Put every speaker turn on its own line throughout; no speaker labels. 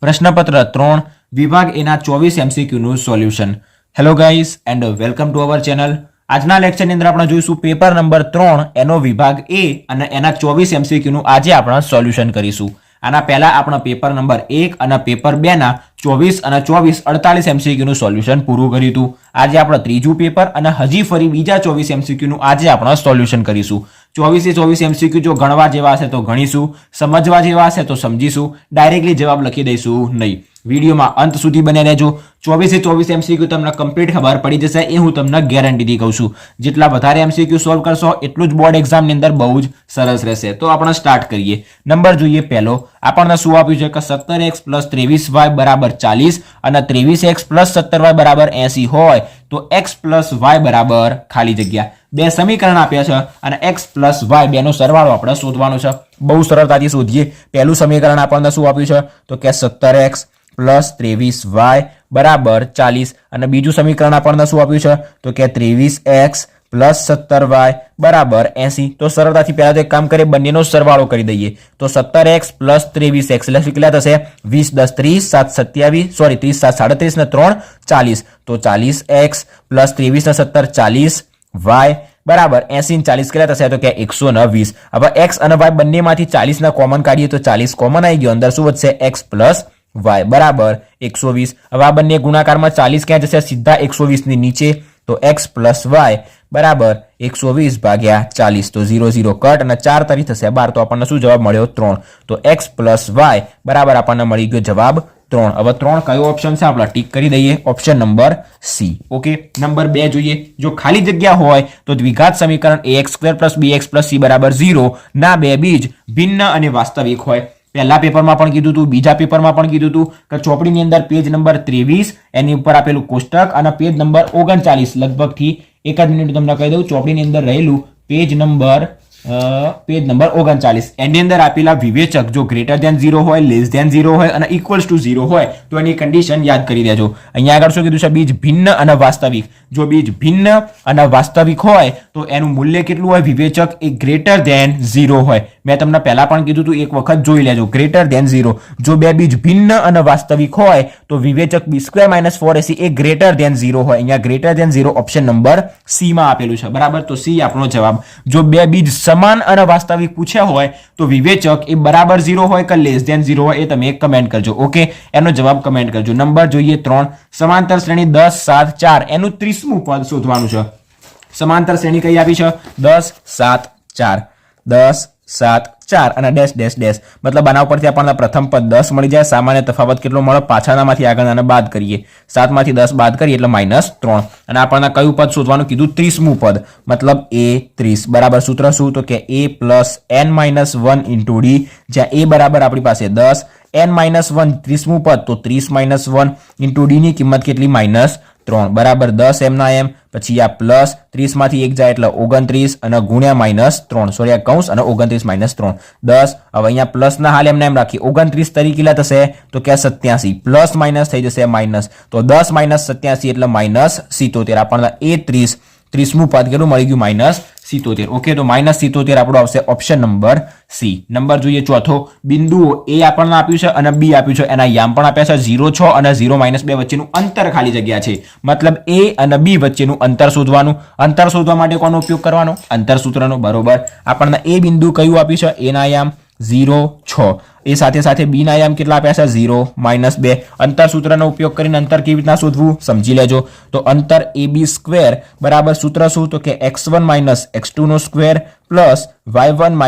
પ્રશ્નપત્ર 3 વિભાગ એના 24 MCQ નું solution. Hello guys and welcome to our channel. આજના લેક્ચરની અંદર આપણે જોઈશું પેપર નંબર 3 એનો વિભાગ એ અને એના 24 MCQ નું આજે આપણે સોલ્યુશન કરીશું. આના પહેલા આપણે પેપર નંબર 1 અને પેપર 2 ના 24 અને 24 48 MCQ નું સોલ્યુશન પૂરું કર્યું હતું. આજે આપણે ત્રીજું પેપર અને હજી ફરી બીજા 24 MCQ નું આજે આપણે સોલ્યુશન કરીશું. 24 MCQ જો ગણવા જેવા હશે તો ગણીશું, સમજવા જેવા હશે તો સમજીશું, ડાયરેક્ટલી જવાબ લખી દઈશું નહીં. વિડીયોમાં અંત સુધી બને રહેજો. 24 MCQ તમને કમ્પ્લીટ ખબર પડી જશે એ હું તમને ગેરંટીથી કહું છું. જેટલા વધારે MCQ સોલ્વ કરશો એટલું જ બોર્ડ એક્ઝામની અંદર બહુ જ સરસ રહેશે. તો આપણે સ્ટાર્ટ કરીએ. નંબર જોઈએ પહેલો. આપણને શું આપ્યું છે કે 17x + 23y બરાબર 40 અને 23x + 17y બરાબર 80 હોય તો x + y બરાબર ખાલી જગ્યા. બે સમીકરણ આપ્યા છે અને x + y બેનો સરવાળો આપણે શોધવાનો છે. બહુ સરળતાથી શોધીએ. પહેલું સમીકરણ આપણને શું આપ્યું છે તો કે 17x + 23y બરાબર 40 અને બીજું સમીકરણ આપણને શું આપ્યું છે તો કે 23x + 17y બરાબર 80. તો સરળતાથી પહેલા તો એક કામ કરીએ, બંનેનો સરવાળો કરી દઈએ. તો 17x + 23x એટલે કેટલા થશે 20 10 30 7 27 સોરી 30 7 37 ને 3 40. તો 40x + 23 ને 17 40y બરાબર 80 ને 40 કેટલા થશે તો કે 120. હવે x અને y બંનેમાંથી 40 ના કોમન કાઢીએ તો 40 કોમન આવી ગયો. અંદર શું વધશે x + y બરાબર 120. હવે આ બંને ગુણાકારમાં 40 ક્યાં જશે સીધા 120 ની નીચે. તો x + y બરાબર 120 ભાગ્યા 40. તો 0 0 કટ અને 4 તરી થશે 12. તો આપણને શું જવાબ મળ્યો 3. તો x + y બરાબર આપણને મળી ગયો જવાબ 3. હવે 3 કયો ઓપ્શન છે આપણે ટીક કરી દઈએ. Option number C. Okay. Number 2 જોઈએ. જો ખાલી જગ્યા હોય તો દ્વિઘાત સમીકરણ ax² + bx + c બરાબર 0 ના બે બીજ ભિન્ન અને વાસ્તવિક હોય. પહેલા પેપરમાં પણ કીધું હતું, બીજા પેપરમાં પણ કીધું હતું કે ચોપડીની અંદર પેજ નંબર 23 એની ઉપર આપેલું કોષ્ટક અને પેજ નંબર 39 લગભગથી એક જ મિનિટ તમને કહી દઉં. ચોપડીની અંદર રહેલું પેજ નંબર 39 એની અંદર આપેલા વિવેચક જો >0 હોય, <0 હોય અને =0 હોય તો એની કન્ડિશન યાદ કરી દેજો. અહીંયા આગળ શું કીધું છે બીજ ભિન્ન અને વાસ્તવિક. જો બીજ ભિન્ન અને વાસ્તવિક હોય તો એનું મૂલ્ય કેટલું હોય વિવેચક એ >0 હોય. મેં તમને પહેલા પણ કીધું હતું એક વખત જોઈ લેજો. >0 જો બે બીજ ભિન્ન અને વાસ્તવિક હોય તો વિવેચક b² - 4ac એ >0 હોય. અહીંયા >0 ઓપ્શન નંબર C માં આપેલું છે બરાબર. તો C આપણો જવાબ. જો બે બીજ સમાન અને વાસ્તવિક પૂછ્યા હોય તો વિવેચક એ બરાબર 0 હોય કે <0 હોય એ તમે કમેન્ટ કરજો. ઓકે. એનો જવાબ કમેન્ટ કરજો. નંબર જોઈએ 3. સમાંતર શ્રેણી 10 7 4 એનું 30મું પદ શોધવાનું છે. સમાંતર શ્રેણી કઈ આપી છે 10 7 4 10 7 4 અને ડેશ ડેશ ડેશ મતલબ આના ઉપરથી આપણને પ્રથમ પદ 10 મળી જાય. સામાન્ય તફાવત કેટલો મળે પાછળનામાંથી આગળના બાદ કરીએ. 7 માંથી 10 બાદ કરીએ એટલે -3 અને આપણને કયું પદ શોધવાનું કીધું 30મું પદ મતલબ a 30 બરાબર સૂત્ર શું તો કે a + n - 1 * d જ્યાં a બરાબર આપણી પાસે 10 n - 1 30મું પદ તો 30 - 1 * d ની કિંમત કેટલી -3 બરાબર 10 એમના એમ. પછી આ પ્લસ 30 માંથી 1 જાય એટલે 29 અને ગુણ્યા -3 સોરી આ કૌંસ અને 29 - 3 10. હવે અહીંયા પ્લસ ના હાલ એમને એમ રાખીએ 29 તરીકે કેટલા થશે તો કે 87 પ્લસ માઇનસ થઈ જશે માઇનસ. તો 10 - 87 એટલે -77 આપણને a 30મું પદ કેટલું મળી ગયું -77. ઓકે. તો -77 આપણું આવશે ઓપ્શન નંબર C. નંબર જોઈએ ચોથો. બિંદુઓ a આપણને આપ્યું છે અને b આપ્યું છે. એના યામ પણ આપ્યા છે 0 6 અને 0 -2 વચ્ચેનું અંતર ખાલી જગ્યા છે. મતલબ a અને b વચ્ચેનું અંતર શોધવાનું. અંતર શોધવા માટે કોનો ઉપયોગ કરવાનો અંતર સૂત્રનો બરોબર. આપણને a બિંદુ કયું આપ્યું છે a ના યામ 0 6 એ સાથે સાથે b ના યામ કેટલા આપ્યા છે 0 -2. અંતર સૂત્રનો ઉપયોગ કરીને અંતર કેવી રીતના શોધવું સમજી લેજો. તો અંતર ab² બરાબર સૂત્ર શું તો કે x1 - x2² plus y1 -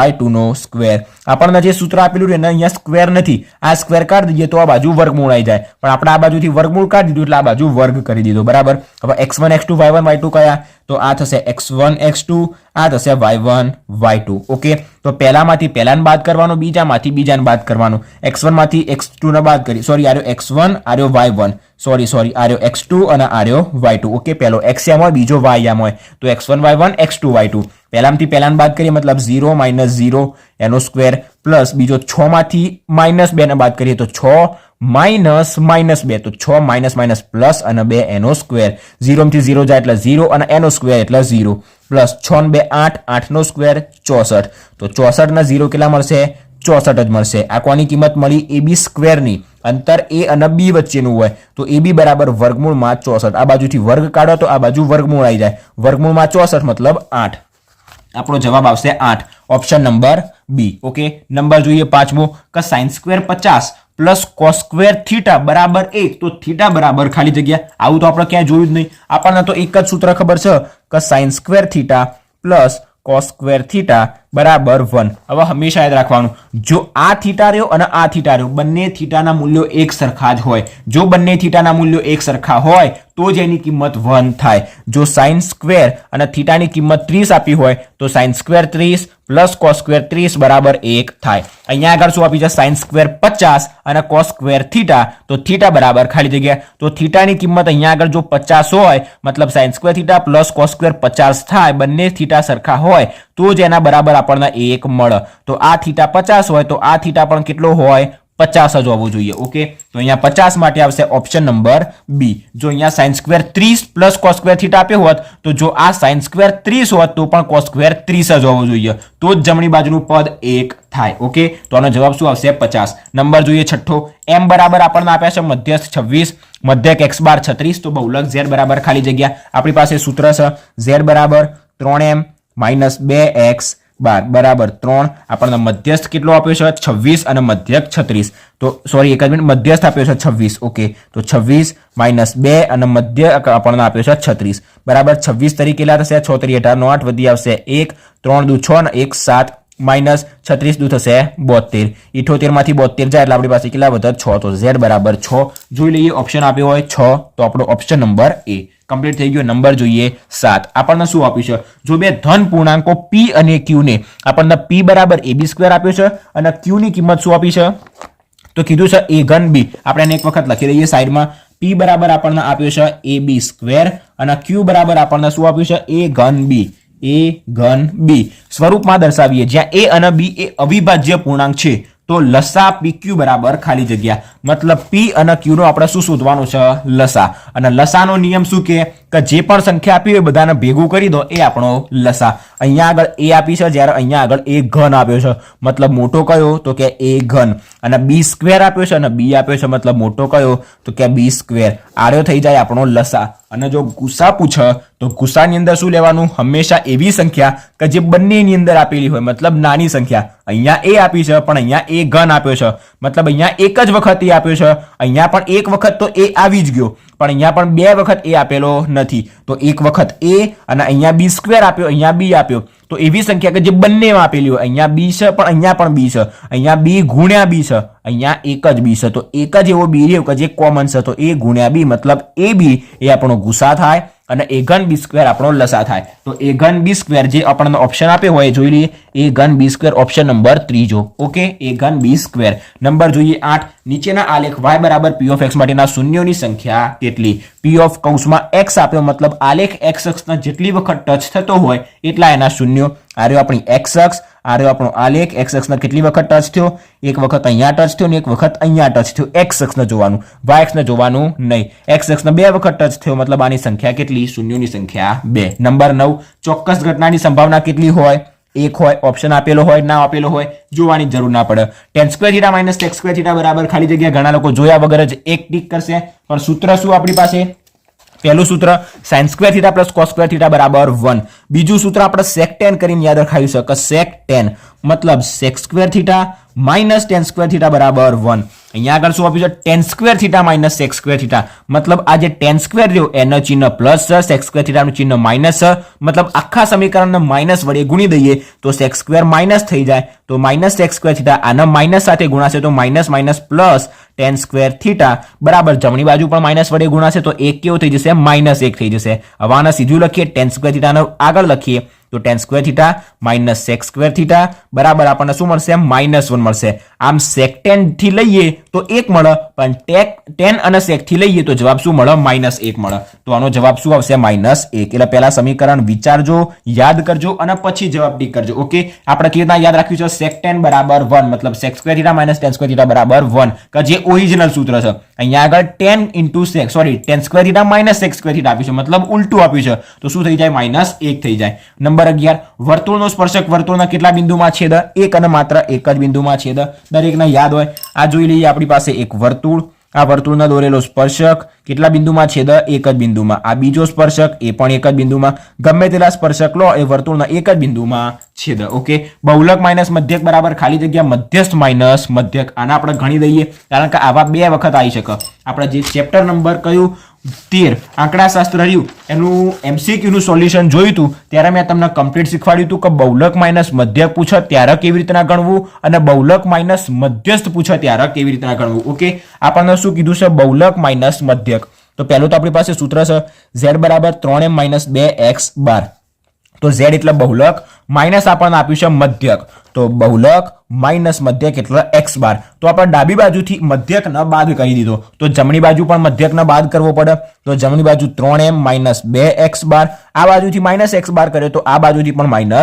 y2². આપણને જે સૂત્ર આપેલું છે ને અહીંયા સ્ક્વેર નથી. આ સ્ક્વેર કાઢી દઈએ તો આ બાજુ વર્ગમૂળ આવી જાય પણ આપણે આ બાજુથી વર્ગમૂળ કાઢી દીધું એટલે આ બાજુ વર્ગ કરી દીધો બરાબર. હવે x1 x2 y1 y2 કયા તો આ થશે x1 x2 આ થશે y1 y2. ઓકે. તો પહેલામાંથી પહેલાને બાદ કરવાનું, બીજામાંથી બીજાને બાદ કરવાનું. x1 માંથી x2 ને બાદ કરી સોરી આર્યો x1 આર્યો y1 સોરી આર્યો x2 અને આર્યો y2. ઓકે. પહેલો x યામ હોય બીજો y યામ હોય તો x1 y1 x2 y2. પહેલામાંથી પહેલાને બાદ કરીએ મતલબ 0 - 0 એનો સ્ક્વેર પ્લસ બીજો 6 માંથી -2 ને બાદ કરીએ તો 6 -2 તો 6 - પ્લસ અને 2 એનો સ્ક્વેર. 0 માંથી 0 જાય એટલે 0 અને એનો સ્ક્વેર એટલે 0 પ્લસ 6 ને 2 8 8 નો સ્ક્વેર 64. તો 64 ના 0 કેટલા મળશે 64 જ મળશે. આ કોની કિંમત મળી ab² ની અંતર a અને b વચ્ચેનું હોય તો ab બરાબર વર્ગમૂળમાં 64. આ બાજુથી વર્ગ કાઢો તો આ બાજુ વર્ગમૂળ આવી જાય. વર્ગમૂળમાં 64 મતલબ 8. આપણો જવાબ આવશે 8, option number B. Okay, number જોઈએ પાંચમો કે sin square 50 plus cos square theta બરાબર 1. તો થીટા બરાબર ખાલી જગ્યા. આવું તો આપણે ક્યાંય જોયું જ નહીં. આપણને તો એક જ સૂત્ર ખબર છે કે sin square theta plus cos square theta બરાબર 1. હવે હંમેશા યાદ રાખવાનું, જો આ થીટા રહ્યો અને આ થીટા રહ્યો, બંને થીટાના મૂલ્યો એક સરખા જ હોય. જો બંને થીટાના મૂલ્યો એક સરખા હોય તો જ એની કિંમત 1 થાય. જો sin સ્ક્વેર અને થીટાની કિંમત 30 આપી હોય તો sin square 30 plus cos square 30 બરાબર 1 થાય. અહીંયા આગળ શું આપી છે? sin સ્ક્વેર 50 અને cos સ્ક્વેર થીટા. તો થીટા બરાબર ખાલી જગ્યા. તો થીટાની કિંમત અહીંયા આગળ જો 50 હોય મતલબ sin square theta plus cos square 50 થાય. બંને થીટા સરખા હોય તો જ એના બરાબર આપણને 1 મળે. તો આ થીટા 50 હોય તો આ થીટા પણ કેટલો હોય? 50 જ હોવો જોઈએ. ઓકે, તો અહીંયા 50 માટે આવશે ઓપ્શન નંબર બી. જો અહીંયા sin square 30 plus cos square theta આપ્યો હોત તો જો આ sin સ્ક્વેર 30 હોત તો પણ cos સ્ક્વેર 30 જ હોવો જોઈએ. તો જ જમણી બાજુનું પદ 1 થાય. ઓકે, તો આનો જવાબ શું આવશે? 50. નંબર જોઈએ છઠ્ઠો. m બરાબર આપણને આપ્યા છે મધ્યસ્થ 26, મધ્યક x બાર 36. તો બહુલક z બરાબર ખાલી જગ્યા. આપણી પાસે સૂત્ર છે z બરાબર 3m માઇનસ 2x બરાબર 3. આપણને મધ્યસ્થ કેટલો આપ્યો છે? 26 અને મધ્યક 36. તો સોરી, એક જ મિનિટ, મધ્યસ્થ આપ્યો છે 26. ઓકે, તો 26 માઇનસ 2 અને મધ્યક આપણને આપ્યો છે 36 બરાબર 26 તરીકે કેટલા થશે? 6 તરી 18 નો 8 વધી આવશે 1, 3 દુ 6 અને 1 7 માઇનસ 36 દુ થશે 72. 78 માંથી 72 જાય એટલે આપણી પાસે કેટલા વધે? 6. તો z બરાબર 6. જોઈ લઈએ, ઓપ્શન આપ્યો હોય 6 તો આપણો ઓપ્શન નંબર એ કમ્પ્લીટ થઈ ગયો. નંબર જોઈએ 7. આપણને શું આપ્યું છે? જો બે ધન પૂર્ણાંકો p અને q ને આપણને p બરાબર ab² આપ્યો છે અને q ની કિંમત શું આપી છે? તો કીધું છે a ઘન b. આપણે એને એક વખત લખી દઈએ સાઈડમાં. p બરાબર આપણને આપ્યો છે ab² અને q બરાબર આપણને શું આપ્યું છે? a ઘન b. a ઘન b સ્વરૂપમાં દર્શાવીએ જ્યાં a અને b એ અવિભાજ્ય પૂર્ણાંક છે તો લસા pq બરાબર ખાલી જગ્યા. મતલબ p અને q નો આપણે શું શોધવાનું છે? લસા. અને લસાનો નિયમ શું કે જે પણ સંખ્યા આપી હોય બધાને ભેગું કરી દો, એ આપણો લસા. અહીંયા આગળ a આપી છે જ્યારે અહીંયા આગળ a ઘન આપ્યો છે. મતલબ મોટો કયો? તો કે a ઘન. અને b² આપ્યો છે અને b આપ્યો છે. મતલબ મોટો કયો? તો કે b². આર્યો થઈ જાય આપણો લસા. અને જો ગુસા પૂછે તો ગુસાની અંદર શું લેવાનું? હંમેશા એવી સંખ્યા કે જે બંનેની અંદર આપેલી હોય, મતલબ નાની સંખ્યા. અહીંયા a આપી છે પણ અહીંયા a ઘન આપ્યો છે. મતલબ અહીંયા એક જ વખત a આપ્યો છે. અહીંયા પણ એક વખત તો a આવી જ ગયો પણ અહીંયા પણ બે વખત a આપેલો નથી. તો એક વખત a અને અહીંયા b² આપ્યો, અહીંયા b આપ્યો. તો એવી સંખ્યા કે જે બંનેમાં આપેલી હોય. અહીંયા b છે પણ અહીંયા પણ b છે. અહીંયા b ગુણ્યા b છે, અહીંયા એક જ b છે. તો એક જ એવો b રહ્યો કે જે કોમન છે. તો a ગુણ્યા b મતલબ ab એ આપણો ગુસા થાય અને a ઘન b² આપણો લસા થાય. તો a ઘન b² જે આપણને ઓપ્શન આપ્યો હોય જોઈ લઈએ. a ઘન b² option number 3. Okay, a ઘન b². નંબર જોઈએ 8. નીચેના આલેખ y બરાબર p ઓફ x માટેના શૂન્યોની સંખ્યા કેટલી? p ઓફ કૌંસમાં x આપ્યો મતલબ આલેખ x અક્ષના જેટલી વખત ટચ થતો હોય એટલા એના શૂન્યો. આ રહ્યો આપણી x અક્ષ, આ રહ્યો આપણો આલેખ. x અક્ષના કેટલી વખત ટચ થયો? એક વખત અહીંયા ટચ થયો ને એક વખત અહીંયા ટચ થયો. x અક્ષને જોવાનું, y અક્ષને જોવાનું નહીં. x અક્ષને બે વખત ટચ થયો મતલબ આની સંખ્યા કેટલી? શૂન્યોની સંખ્યા 2. નંબર 9. ચોક્કસ ઘટનાની સંભાવના કેટલી હોય? 1 હોય. ઓપ્શન આપેલો હોય ના આપેલો હોય જોવાની જરૂર ના પડે. tan² θ માઇનસ sec² θ બરાબર ખાલી જગ્યા. ઘણા લોકો જોયા વગર જ એક ટીક કરશે પણ સૂત્ર શું આપણી પાસે? પહેલું સૂત્ર sin² θ પ્લસ cos² θ બરાબર 1. બીજું સૂત્ર આપણે sec tan કરીને યાદ રખાયું છે કે sec tan મતલબ sec² θ માઇનસ tan² θ બરાબર 1. અહીંયા આગળ શું આપ્યું છે? tan² θ minus sec² θ. મતલબ આ જે tan² રહ્યો એનો ચિહ્ન પ્લસ છે, sec² θ નું ચિહ્ન માઇનસ છે. મતલબ આખા સમીકરણને માઇનસ વડે ગુણી દઈએ તો sec² માઇનસ થઈ જાય. તો માઇનસ sec² θ આના માઇનસ સાથે ગુણાશે તો માઇનસ માઇનસ પ્લસ tan² θ બરાબર જમણી બાજુ પણ માઇનસ વડે ગુણાશે તો એક કેવું થઈ જશે? -1 થઈ જશે. હવે આને સીધું લખીએ, tan² θ ને આગળ લખીએ તો tan² θ માઇનસ sec² θ બરાબર આપણને શું મળશે? -1 મળશે. આમ sec tan થી લઈએ તો 1 મળે પણ tan અને sec થી લઈએ તો જવાબ શું મળે? -1 મળે. તો આનો જવાબ શું આવશે? -1. એટલે પહેલા સમીકરણ વિચારજો, યાદ કરજો અને પછી જવાબ ટીક કરજો. ઓકે, આપણે કેવી રીતના યાદ રાખ્યું છે? sec tan બરાબર 1 મતલબ sec² θ માઇનસ tan² θ બરાબર 1 કે જે ઓરિજિનલ સૂત્ર છે. અહીંયા આગળ tan into sec tan² θ minus sec² θ આપ્યું છે મતલબ ઉલટું આપ્યું છે. તો શું થઈ જાય? -1 થઈ જાય. નંબર 11. વર્તુળનો સ્પર્શક વર્તુળના કેટલા બિંદુમાં છેદ? એક અને માત્ર એક જ બિંદુમાં છેદ. દરેકને યાદ હોય. આ જોઈ લઈએ, આપણી પાસે એક વર્તુળ, આ વર્તુળનો દોરેલો સ્પર્શક કેટલા બિંદુમાં છેદ? એક જ બિંદુમાં. આ બીજો સ્પર્શક એ પણ એક જ બિંદુમાં. ગમે તેટલા સ્પર્શક લો એ વર્તુળના એક જ બિંદુમાં છેદ. ઓકે, બહુલક માઇનસ મધ્યક બરાબર ખાલી જગ્યા મધ્યસ્થ માઇનસ મધ્યક. આને આપણે ગણી દઈએ કારણ કે આવા બે વખત આવી શકે. આપણે જે ચેપ્ટર નંબર કયું 13 આંકડાશાસ્ત્ર રહ્યું એનું MCQ નું સોલ્યુશન જોયું હતું ત્યારે મેં તમને કમ્પ્લીટ શીખવાડ્યું હતું કે બહુલક માઇનસ મધ્યક પૂછે ત્યારે કેવી રીતના ગણવું અને બહુલક માઇનસ મધ્યસ્થ પૂછે ત્યારે કેવી રીતના ગણવું. ઓકે, આપણને શું કીધું છે? બહુલક માઇનસ મધ્યક. તો પહેલું તો આપણી પાસે સૂત્ર છે z બરાબર 3m - 2x બાર. તો z એટલે બહુલક, માઇનસ આપણને આપ્યું છે મધ્યક. તો બહુલક માઇનસ મધ્યક એટલે x બાર. તો આપણે ડાબી બાજુથી મધ્યક ન બાદ કરી દીધો તો જમણી બાજુ પણ મધ્યક ન બાદ કરવો પડે. તો જમણી બાજુ 3m - 2x બાર. આ બાજુથી -x બાર કર્યો તો આ બાજુથી પણ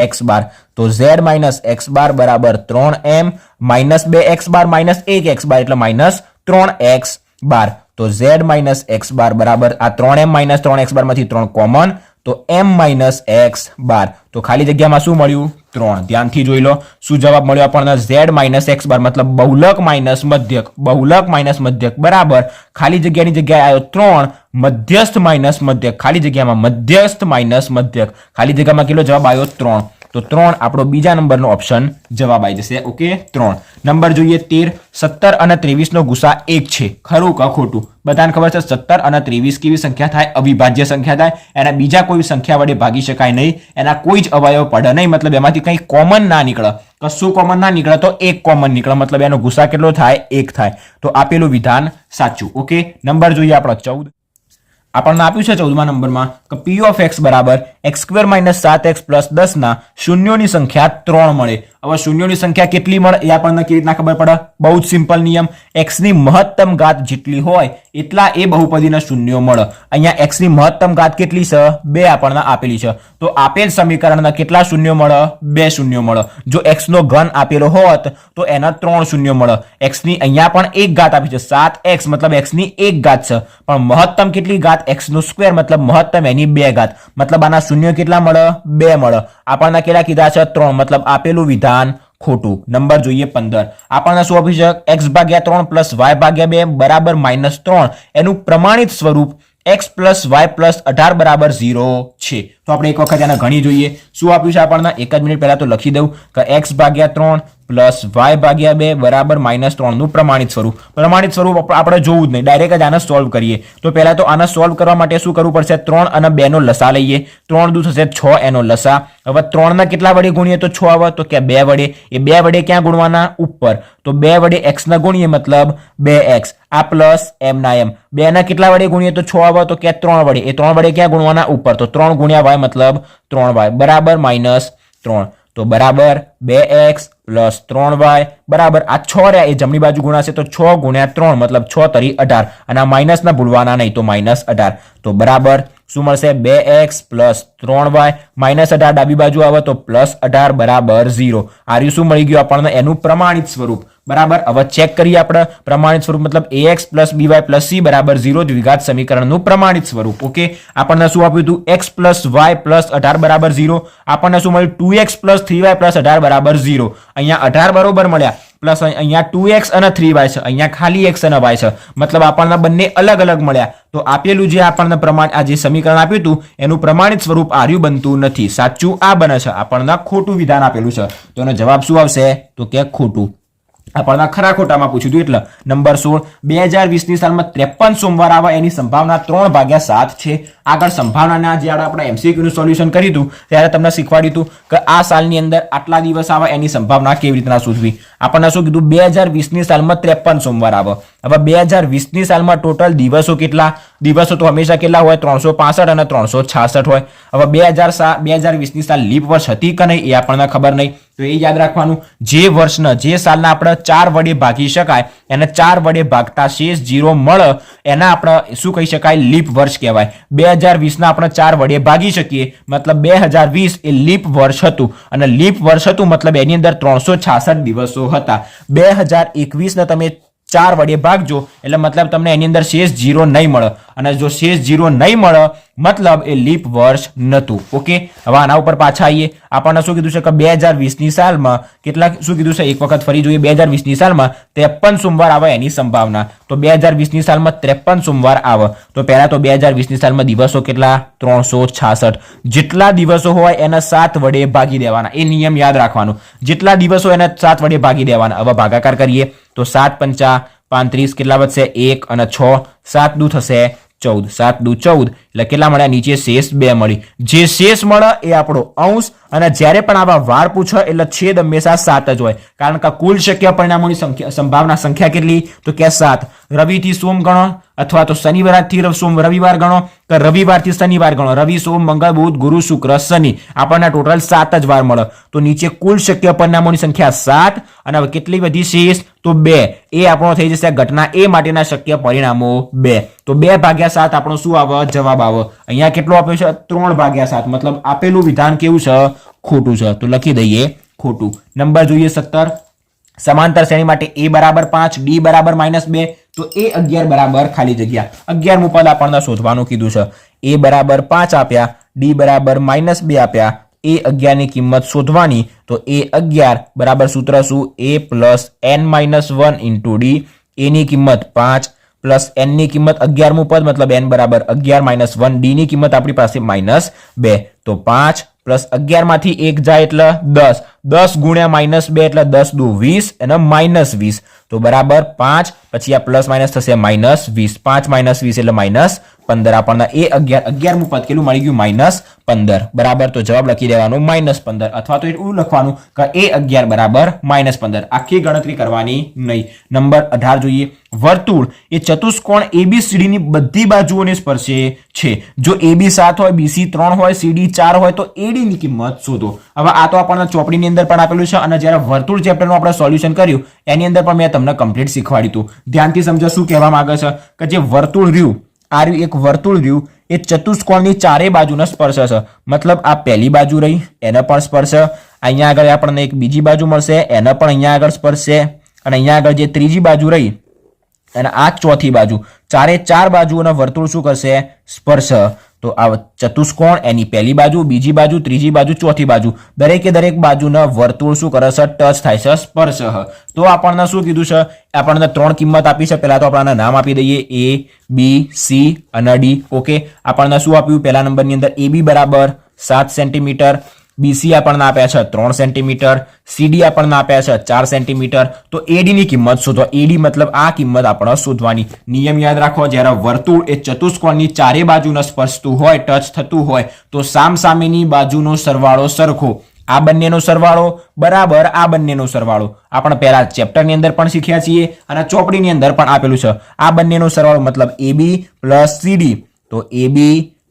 -x બાર. તો z - x બાર બરાબર 3m - 2x બાર -1x બાર એટલે -3x બાર. તો z - x બાર બરાબર આ 3m - 3x બાર માંથી 3 કોમન તો m - x બાર. તો ખાલી જગ્યામાં શું મળ્યું? 3. ધ્યાનથી જોઈ લો શું જવાબ મળ્યો આપણને? z - x બાર મતલબ બહુલક માઇનસ મધ્યક. બહુલક માઇનસ મધ્યક બરાબર ખાલી જગ્યાની જગ્યાએ આવ્યો 3 મધ્યસ્થ માઇનસ મધ્યક. ખાલી જગ્યામાં મધ્યસ્થ માઇનસ મધ્યક. ખાલી જગ્યામાં કેટલો જવાબ આવ્યો? 3. તો 3 આપણો બીજા નંબરનો ઓપ્શન જવાબ આવી જશે. ઓકે, 3 નંબર જોઈએ 13. 17 અને 23 નો ગુસા 1 છે. ખરું કે ખોટું? બધાને ખબર છે 17 અને 23 કેવી સંખ્યા થાય? અવિભાજ્ય સંખ્યા થાય. એના બીજા કોઈ સંખ્યા વડે ભાગી શકાય નહીં. એના કોઈ જ અવયવ પડે નહીં. મતલબ એમાંથી કંઈ કોમન ના નીકળે. કશું કોમન ના નીકળે તો એક કોમન નીકળે. મતલબ એનો ગુસા કેટલો થાય? 1 થાય. તો આપેલું વિધાન સાચું. ઓકે, નંબર જોઈએ આપણો 14. આપણને આપ્યું છે 14મા નંબરમાં કે p of x બરાબર x² - 7x + 10 ના શૂન્યોની સંખ્યા 3 મળે. હવે શૂન્યોની સંખ્યા કેટલી મળે એ આપણને કેવી રીતના ખબર પડે? બહુ જ સિમ્પલ નિયમ. x ની મહત્તમ ઘાત જેટલી હોય એટલા એ બહુપદીના શૂન્યો મળે. અહીંયા x ની મહત્તમ ઘાત કેટલી છે? 2 આપણને આપેલી છે. તો આપેલ સમીકરણના કેટલા શૂન્યો મળે? 2 શૂન્યો મળે. જો x નો ઘન આપેલો હોત તો એના 3 શૂન્યો મળે. x ની અહીંયા પણ એક ઘાત આપી છે 7x મતલબ x ની એક ઘાત છે. પણ મહત્તમ કેટલી ઘાત? x નો સ્ક્વેર મતલબ મહત્તમ એની 2 ઘાત. મતલબ આના શૂન્ય કેટલા મળે? 2 મળે. આપણને કેટલા કીધા છે? 3. મતલબ આપેલું વિધાન ખોટું. નંબર જોઈએ 15. આપણને શું આપ્યું છે? x/3 + y/2 બરાબર -3 એનું પ્રમાણિત સ્વરૂપ x + y + 18 બરાબર 0 છે. તો આપણે એક વખત એને ગણી જોઈએ. શું આપ્યું છે આપણને? એક જ મિનિટ પહેલા તો લખી દઉં કે x/3 + y/2 બરાબર -3 નું પ્રમાણિત સ્વરૂપ. પ્રમાણિત સ્વરૂપ આપણે જોવું જ નહીં, ડાયરેક્ટ જ આને સોલ્વ કરીએ. તો પહેલા તો આને સોલ્વ કરવા માટે શું કરવું પડશે? 3 અને 2 નો લસા લઈએ. 3 દુ થશે 6 એનો લસા. હવે 3 ના કેટલા વડે ગુણીએ તો 6 આવે? તો કે 2 વડે. એ 2 વડે ક્યાં ગુણવાના? ઉપર. તો 2 વડે x ના ગુણીએ મતલબ 2x. આ પ્લસ m ના m. 2 ના કેટલા વડે ગુણીએ તો 6 આવે? તો કે 3 વડે. એ 3 વડે ક્યાં ગુણવાના? ઉપર. તો 3 ગુણ્યા y મતલબ 3y બરાબર -3. તો બરાબર 2x + 3y બરાબર આ 6 રહ્યા એ જમણી બાજુ ગુણાશે તો 6 × 3 મતલબ 6 તરી 18. અને આ માઇનસ ના ભૂલવાના નહીં તો -18. તો બરાબર શું મળશે? 2x + 3y -18 ડાબી બાજુ આવે તો +18 બરાબર 0. આ રહ્યું શું મળી ગયું આપણને? એનું પ્રમાણિત સ્વરૂપ. બરાબર. હવે ચેક કરીએ આપણે પ્રમાણિત સ્વરૂપ મતલબ ax + by + c બરાબર 0 દ્વિઘાત સમીકરણનું પ્રમાણિત સ્વરૂપ. ઓકે, આપણને શું આપ્યું હતું? x + y + 18 બરાબર 0. આપણને શું મળ્યું? 2x + 3y + 18 બરાબર 0. અહીંયા 18 બરોબર મળ્યા પ્લસ અહીંયા 2x અને 3y છે. અહીંયા ખાલી x અને y છે. મતલબ આપણને બંને અલગ અલગ મળ્યા. તો આપેલું જે આપણને પ્રમાણ આ જે સમીકરણ આપ્યું હતું એનું પ્રમાણિત સ્વરૂપ આર્યું બનતું નથી. સાચું આ બને છે. આપણને ખોટું વિધાન આપેલું છે. તો એનો જવાબ શું આવશે? તો કે ખોટું. આપણને ખરા ખોટામાં પૂછ્યું હતું એટલે નંબર 16. 2020 ની સાલમાં 53 સોમવાર આવે એની સંભાવના 3/7 છે. આગળ સંભાવનાના જ્યારે આપણે MCQ નું સોલ્યુશન કર્યું હતું ત્યારે તમને શીખવાડ્યું હતું કે આ સાલની અંદર આટલા દિવસ આવે એની સંભાવના કેવી રીતના શોધવી. આપણને શું કીધું? 2020 ની સાલમાં 53 સોમવાર આવે. હવે 2020 ની સાલમાં ટોટલ દિવસો કેટલા? દિવસો તો હંમેશા કેટલા હોય? 365 અને 366 હોય. હવે 2020 ની સાલ લીપ વર્ષ હતી કે નહીં એ આપણને ખબર નહીં. તો એ યાદ રાખવાનું, જે વર્ષના જે સાલના આપણે 4 વડે ભાગી શકાય એને 4 વડે ભાગતા શેષ 0 મળે એના આપણે શું કહી શકાય? લીપ વર્ષ કહેવાય. 2020 ના આપણે 4 વડે ભાગી શકીએ મતલબ 2020 એ લીપ વર્ષ હતું. અને લીપ વર્ષ હતું મતલબ એની અંદર 366 દિવસો હતા. 2021 ને તમે 4 વડે ભાગજો એટલે મતલબ તમને એની અંદર શેષ 0 નહીં મળે અને જો શેષ 0 નહીં મળે મતલબ એ લીપ વર્ષ નતું. ઓકે, હવે આના ઉપર પાછા આવીએ. આપણને શું કીધું છે કે 2020 ની સાલમાં કેટલા શું કીધું છે એક વખત ફરી જોઈએ. 2020 ની સાલમાં 53 સોમવાર આવે એની સંભાવના. તો 2020 ની સાલમાં 53 સોમવાર આવે તો પહેલા તો 2020 ની સાલમાં દિવસો કેટલા 366. જેટલા દિવસો હોય એને 7 વડે ભાગી દેવાના. એ નિયમ યાદ રાખવાનો. જેટલા દિવસો એને 7 વડે ભાગી દેવાના. હવે ભાગાકાર કરીએ તો 7 પંચા 35 કેટલા વધશે 1 અને 6 7 દુ થશે 14 7 દુ 14 એટલે કેટલા મળ્યા નીચે શેષ 2 મળી. જે શેષ મળે એ આપણો અંશ અને જ્યારે પણ આવા વાર પૂછે એટલે છેદ હંમેશા 7 જ હોય કારણ કે કુલ શક્ય પરિણામોની સંભાવના સંખ્યા કેટલી તો કે 7. રવિથી સોમ ગણો અથવા તો શનિવારથી રવિવાર ગણો કે રવિવારથી શનિવાર ગણો. રવિ સોમ મંગળ બુધ ગુરુ શુક્ર શનિ આપણને ટોટલ 7 જ વાર મળે. તો નીચે કુલ શક્ય પરિણામોની સંખ્યા 7 અને હવે કેટલી વધી શેષ તો 2. એ આપણો થઈ જશે ઘટના એ માટેના શક્ય પરિણામો 2. તો 2/7 આપણો શું આવે જવાબ આવે. અહીંયા કેટલો આપ્યો છે 3/7 મતલબ આપેલું વિધાન કેવું છે ખોટું છે. તો લખી દઈએ ખોટું. નંબર જોઈએ 17. સમાંતર શ્રેણી માટે a બરાબર 5 d બરાબર -2 તો a11 બરાબર ખાલી જગ્યા 11મું પદ આપણને શોધવાનું કીધું છે. a બરાબર 5 આપ્યા d બરાબર -2 આપ્યા a11 ની કિંમત શોધવાની. તો a11 બરાબર સૂત્ર શું a plus n-1 into d. a ની કિંમત 5 પ્લસ n ની કિંમત 11મું પદ મતલબ n બરાબર 11 - 1 d ની કિંમત આપણી પાસે -2. તો 5 પ્લસ 11 માંથી 1 જાય એટલે 10 10 ગુણ્યા -2 એટલે 10 દુ 20 અને -20 તો બરાબર 5 પછી આ પ્લસ માઇનસ થશે -20 5 - 20 એટલે -15 આપણને a11 11મું પદ કેટલું મળી ગયું -15 બરાબર. તો જવાબ લખી દેવાનો -15 અથવા તો એવું લખવાનું કે a11 બરાબર -15. આખી ગણતરી કરવાની નહીં. નંબર 18 જોઈએ. વર્તુળ એ ચતુષ્કોણ ABCD ની બધી બાજુઓને સ્પર્શે છે. જો AB 7 હોય BC 3 હોય CD 4 હોય તો AD ની કિંમત શોધો. હવે આ તો આપણને ચોપડીની અંદર પણ આપેલું છે અને જ્યારે વર્તુળ ચેપ્ટરનું આપણે સોલ્યુશન કર્યું એની અંદર પણ મેં તમને કમ્પ્લીટ શીખવાડ્યું હતું. ધ્યાનથી સમજો શું કહેવા માંગે છે કે જે વર્તુળ રહ્યું આ રહ્યું એક વર્તુળ રહ્યું એ ચતુષ્કોણની ચારે બાજુને સ્પર્શે છે. મતલબ આ પહેલી બાજુ રહી એને પણ સ્પર્શે. અહીંયા આગળ આપણને એક બીજી બાજુ મળશે એને પણ અહીંયા આગળ સ્પર્શે અને અહીંયા આગળ જે ત્રીજી બાજુ રહી અને આ ચોથી બાજુ ચારે ચાર બાજુઓના વર્તુળ શું કરશે સ્પર્શ. તો આ ચતુષ્કોણ એની પહેલી બાજુ બીજી બાજુ ત્રીજી બાજુ ચોથી બાજુ દરેકે દરેક બાજુના વર્તુળ શું કરે છે ટચ થાય છે સ્પર્શ. તો આપણને શું કીધું છે આપણને ત્રણ કિંમત આપી છે. પહેલા તો આપણને નામ આપી દઈએ A B C અને D. ઓકે આપણને શું આપ્યું પહેલા નંબરની અંદર AB બરાબર 7 સેન્ટીમીટર BC આપણને આપ્યા છે 3 સેન્ટીમીટર CD આપણને આપ્યા છે 4 સેન્ટીમીટર. તો AD ની કિંમત શોધો. AD મતલબ આ કિંમત આપણે શોધવાની. નિયમ યાદ રાખો જ્યારે વર્તુળ એ ચતુષ્કોણની ચારે બાજુને સ્પર્શતું હોય ટચ થતું હોય તો સામસામેની બાજુનો સરવાળો સરખો. આ બંનેનો સરવાળો બરાબર આ બંનેનો સરવાળો આપણે પહેલા ચેપ્ટરની અંદર પણ શીખ્યા છીએ અને ચોપડીની અંદર પણ આપેલું છે. આ બંનેનો સરવાળો મતલબ AB પ્લસ CD. તો AB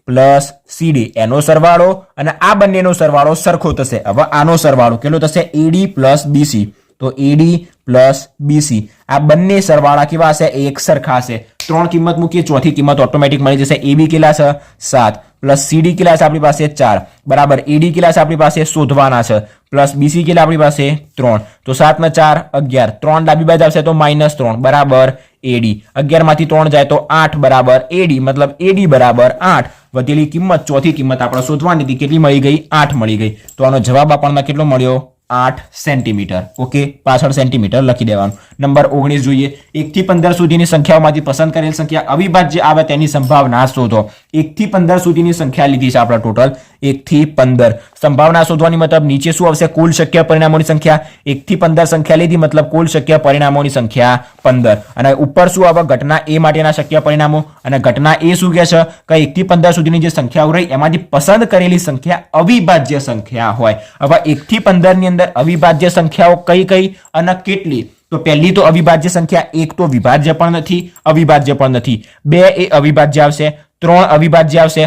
પ્લસ CD એનો સરવાળો અને આ બંનેનો સરવાળો સરખો થશે. હવે આનો સરવાળો કેટલો થશે AD પ્લસ BC. તો AD પ્લસ BC આ બંને સરવાળા કેવા હશે એક સરખા હશે. ત્રણ કિંમત મૂકીએ ચોથી કિંમત ઓટોમેટિક મળી જશે. AB કેટલા છે 7 પ્લસ CD કેટલા છે આપણી પાસે 4 બરાબર AD કેટલા છે આપણી પાસે શોધવાના છે પ્લસ BC કેટલા આપણી પાસે 3. તો 7 ને 4 11 3 ડાબી બાજુ આવશે તો -3 બરાબર AD. 11 માંથી 3 જાય તો 8 બરાબર AD મતલબ AD બરાબર 8. વધેલી કિંમત ચોથી કિંમત આપણે શોધવાની હતી કેટલી મળી ગઈ 8 મળી ગઈ. તો આનો જવાબ આપણને કેટલો મળ્યો 8 સેન્ટીમીટર. ઓકે પાછળ સેન્ટીમીટર લખી દેવાનું. નંબર 19 જોઈએ. 1 થી 15 સુધીની સંખ્યાઓમાંથી પસંદ કરેલ સંખ્યા અવિભાજ્ય આવે તેની સંભાવના શોધો. 1 થી 15 સુધીની સંખ્યા લીધી છે આપણે ટોટલ 1 થી 15. સંભાવના શોધવાની મતલબ નીચે શું આવશે કુલ શક્ય પરિણામોની સંખ્યા. 1 થી 15 સંખ્યા લીધી મતલબ કુલ શક્ય પરિણામોની સંખ્યા 15 અને ઉપર શું આવે ઘટના A માટેના શક્ય પરિણામો અને ઘટના A શું કહે છે કે 1 થી 15 સુધીની જે સંખ્યાઓ રહી એમાંથી પસંદ કરેલી સંખ્યા અવિભાજ્ય સંખ્યા હોય. હવે 1 થી 15 ની અંદર અવિભાજ્ય સંખ્યાઓ કઈ કઈ અને કેટલી. તો પહેલી તો અવિભાજ્ય સંખ્યા 1 તો વિભાજ્ય પણ નથી અવિભાજ્ય પણ નથી. 2 એ અવિભાજ્ય આવશે 3 અવિભાજ્ય આવશે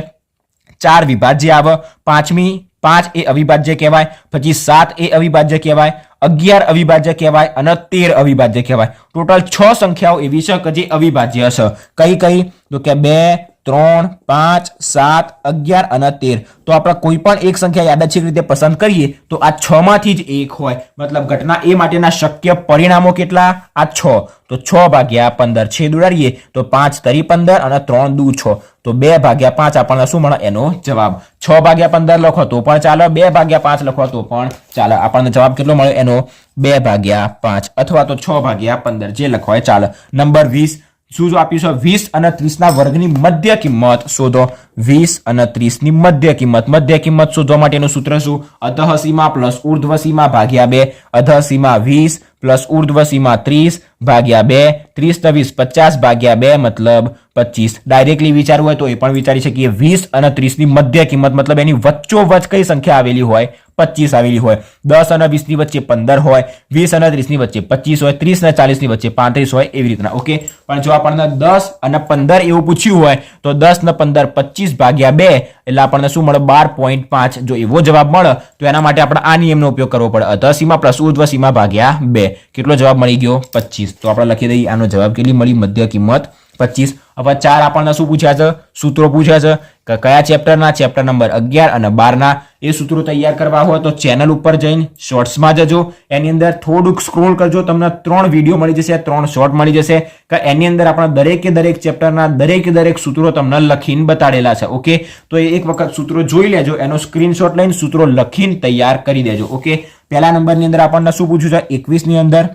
4 વિભાજ્ય આવે 5 એ અવિભાજ્ય કહેવાય પછી 7 એ અવિભાજ્ય કહેવાય 11 અવિભાજ્ય કહેવાય અને 13 અવિભાજ્ય કહેવાય. ટોટલ 6 સંખ્યાઓ એવી છે કે જે અવિભાજ્ય છે. કઈ કઈ તો કે 2 3, 5, 7, 11 અને 13. તો આપણે કોઈ પણ એક સંખ્યા યાદચ્છિક રીતે પસંદ કરીએ તો આ 6 માંથી જ એક હોય. મતલબ ઘટના એ માટેના શક્ય પરિણામો કેટલા? આ 6. તો 6 ભાગ્યા 15 છેદ ઉડાડીએ તો 5 તરી 15 અને 3 દુ 6. તો 2 ભાગ્યા 5 આપણને શું મળે? એનો જવાબ. 6 ભાગ્યા 15 લખો તો પણ ચાલે, 2 ભાગ્યા 5 લખો તો પણ ચાલે. આપણને જવાબ કેટલો મળે? એનો 2 ભાગ્યા 5 અથવા તો 6 ભાગ્યા 15 જે લખો એ ચાલે. નંબર 20 શું આપ્યું છે? 20 અને 30 ના વર્ગની મધ્ય કિંમત શોધો. 20 અને 30 ની મધ્ય કિંમત શોધવા માટેનું સૂત્ર શું? અધઃ સીમા પ્લસ ઉર્ધ્વ સીમા ભાગ્યા 2. અધઃ સીમા 20 પ્લસ ઉર્ધ્વ સીમા 30 ભાગ્યા 2. 30 ને 20 50 ભાગ્યા 2 મતલબ 25. ડાયરેક્ટલી વિચારવું હોય તો એ પણ વિચારી શકીએ. 20 અને 30 ની મધ્ય કિંમત મતલબ એની વચ્ચોવચ કઈ સંખ્યા આવેલી હોય? 25 આવેલી હોય. 10 અને 20 ની વચ્ચે 15 હોય, 20 અને 30 ની વચ્ચે 25 હોય, 30 અને 40 ની વચ્ચે 35 હોય, એવી રીતના. ઓકે, પણ જો આપણને 10 અને 15 એવું પૂછ્યું હોય તો 10 ને 15 25 ભાગ્યા 2 એટલે આપણને શું મળે? 12.5. જો એવો જવાબ મળે તો એના માટે આપણે આ નિયમનો ઉપયોગ કરવો પડે. અધઃ સીમા પ્લસ ઉર્ધ્વ સીમા ભાગ્યા 2. કેટલો જવાબ મળી ગયો? 25. તો આપણે લખી દઈએ આનો જવાબ કેટલી મળી? મધ્ય કિંમત 25. હવે 4 આપણને શું પૂછ્યા છે? સૂત્રો પૂછ્યા છે કે કયા ચેપ્ટરના? ચેપ્ટર નંબર 11 અને 12 એ સૂત્રો તૈયાર કરવા હોય તો ચેનલ ઉપર જઈને શોર્ટ્સમાં જજો. એની અંદર થોડુંક સ્ક્રોલ કરજો, તમને 3 વિડીયો મળી જશે, 3 શોર્ટ મળી જશે કે એની અંદર આપણે દરેક ચેપ્ટરના દરેક સૂત્રો તમને લખીને બતાડેલા છે. ઓકે, તો એક વખત સૂત્રો જોઈ લેજો, એનો સ્ક્રીનશોટ લઈને સૂત્રો લખીને તૈયાર કરી દેજો. ઓકે, પહેલા નંબરની અંદર આપણને શું પૂછ્યું છે? 21 ની અંદર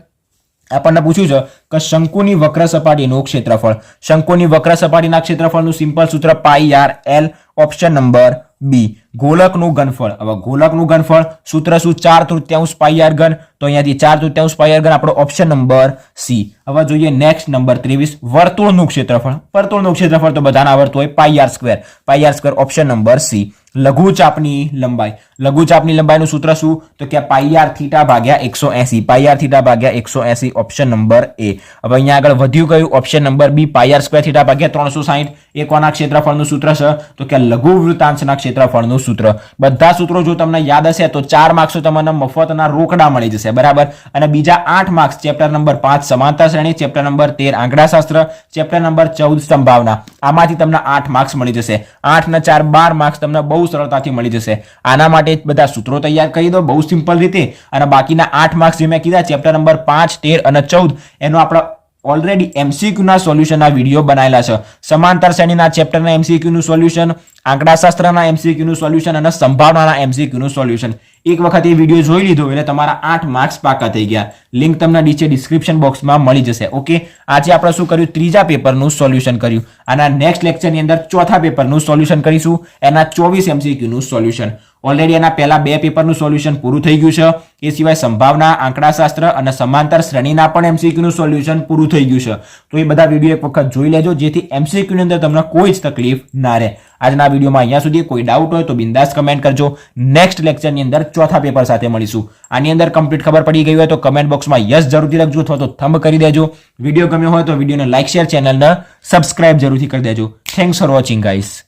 આપણને પૂછ્યું છે કે શંકુની વક્ર સપાટીનું ક્ષેત્રફળ. શંકુની વક્ર સપાટીના ક્ષેત્રફળનું સિમ્પલ સૂત્ર pi R L. Option number B. ગોલકનું ઘનફળ. હવે ગોલકનું ઘનફળ સૂત્ર શું? 4/3 પાઈ આર ઘન. તો અહીંયાથી 4/3 પાઈ આર ઘન આપણો ઓપ્શન નંબર સી. હવે જોઈએ નેક્સ્ટ નંબર 23. વર્તુળનું ક્ષેત્રફળ. વર્તુળનું ક્ષેત્રફળ તો બધાને આવડતું હોય, pi R square. Pi R square option number C. લઘુચાપની લંબાઈ. લઘુચાપની લંબાઈનું સૂત્ર શું? તો કે પાઈ આર થીટા ભાગ્યા 180. પાઈ આર થીટા ભાગ્યા 180 ઓપ્શન નંબર એ. હવે અહીંયા આગળ વધ્યું કયું? Option number B. Pi R square theta ભાગ્યા 360. એ કોના ક્ષેત્રફળનું સૂત્ર છે? તો કે લઘુ વૃત્તાંશના ક્ષેત્રફળનું સૂત્ર. બધા સૂત્રો જો તમને યાદ હશે તો 4 માર્ક્સ તમને મફતના રોકડા મળી જશે. બરાબર. અને બીજા 8 માર્ક્સ ચેપ્ટર નંબર 5 સમાંતર શ્રેણી, ચેપ્ટર નંબર 13 આંકડાશાસ્ત્ર, ચેપ્ટર નંબર 14 સંભાવના. આમાંથી તમને 8 માર્ક્સ મળી જશે. 8 ને 4 12 માર્ક્સ તમને બહુ સરળતાથી મળી જશે. આના માટે બધા સૂત્રો તૈયાર કરી દો બહુ સિમ્પલ રીતે. અને બાકીના 8 માર્ક્સ જે મેં કીધા ચેપ્ટર નંબર 5 13 અને 14 એનો આપણે ઓલરેડી એમસીક્યુ ના સોલ્યુશનના વિડીયો બનાવેલા છે. સમાંતર શ્રેણીના ચેપ્ટરના એમસીક્યુ નું સોલ્યુશન, આંકડાશાસ્ત્રના એમસીક્યુ નું સોલ્યુશન અને સંભાવનાના એમસીક્યુ નું સોલ્યુશન. એક વખત એ વિડીયો જોઈ લીધો એટલે તમારા 8 માર્ક્સ પાકા થઈ ગયા. લિંક તમને નીચે ડિસ્ક્રિપ્શન બોક્સમાં મળી જશે. ઓકે, આજે આપણે શું કર્યું? ત્રીજા પેપરનું સોલ્યુશન કર્યું. આના નેક્સ્ટ લેક્ચરની અંદર ચોથા પેપરનું સોલ્યુશન કરીશું, એના 24 એમસીક્યુ નું સોલ્યુશન. ઓલરેડી એના પહેલા 2 પેપરનું સોલ્યુશન પૂરું થઈ ગયું છે. એ સિવાય સંભાવના, આંકડાશાસ્ત્ર અને સમાંતર શ્રેણીના પણ એમસીક્યુ નું સોલ્યુશન પૂરું થઈ ગયું છે. તો એ બધા વિડીયો એક વખત જોઈ લેજો જેથી એમસીક્યુ ની અંદર તમને કોઈ જ તકલીફ ના રહે. આજના વિડીયોમાં અહીંયા સુધી કોઈ ડાઉટ હોય તો બિંદાસ કમેન્ટ કરજો. નેક્સ્ટ લેક્ચરની અંદર ચોથા પેપર સાથે મળીશું. આની અંદર કમ્પ્લીટ ખબર પડી ગઈ હોય તો કમેન્ટ બોક્સમાં યસ જરૂરથી લખજો અથવા તો થંબ કરી દેજો. વિડીયો ગમ્યો હોય તો વિડીયોને લાઇક, શેર, ચેનલને સબસ્ક્રાઇબ જરૂરથી કરી દેજો. Thanks for watching guys.